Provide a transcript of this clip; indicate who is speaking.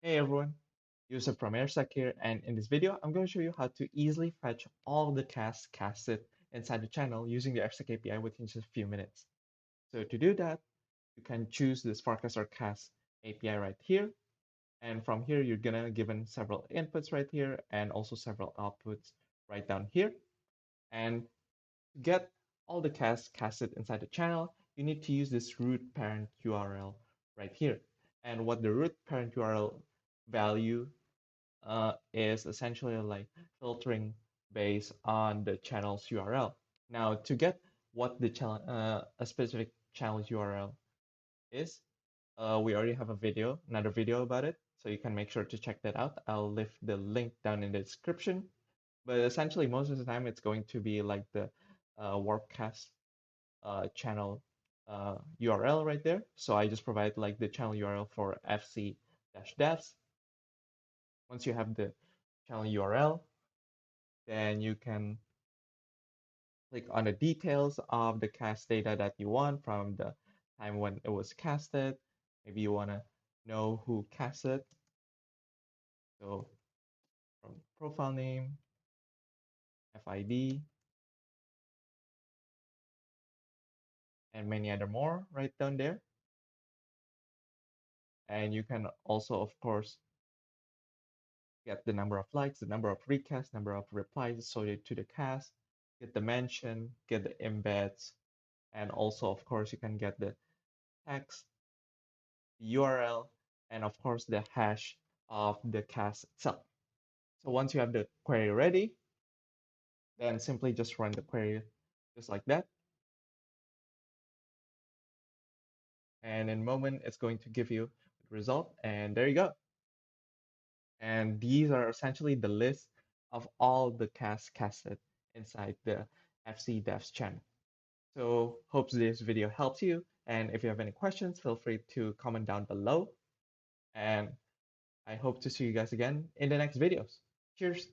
Speaker 1: Hey everyone, Yusuf from Airstack here, and in this video, I'm going to show you how to easily fetch all the casts casted inside the channel using the Airstack API within just a few minutes. So to do that, you can choose this FarcasterCasts API right here, and from here, you're gonna given several inputs right here and also several outputs right down here. And to get all the casts casted inside the channel, you need to use this root parent URL right here. And what the root parent URL value is essentially like filtering based on the channel's URL. Now, to get what the channel, a specific channel's URL is, we already have another video about it, so you can make sure to check that out. I'll leave the link down in the description. But essentially, most of the time, it's going to be like the Warpcast channel URL right there. So I just provide like the channel URL for fc-devs. Once you have the channel URL, then you can click on the details of the cast data that you want from the time when it was casted. Maybe you want to know who casted. So from profile name, FID, and many other more right down there. And you can also, of course, get the number of likes, the number of recasts, number of replies associated to the cast, get the mention, get the embeds, and also, of course, you can get the text, the URL, and of course, the hash of the cast itself. So once you have the query ready, then simply just run the query just like that. And in a moment, it's going to give you the result, and there you go. And these are essentially the list of all the casts casted inside the FC Devs channel. So hope this video helps you. And if you have any questions, feel free to comment down below. And I hope to see you guys again in the next videos. Cheers.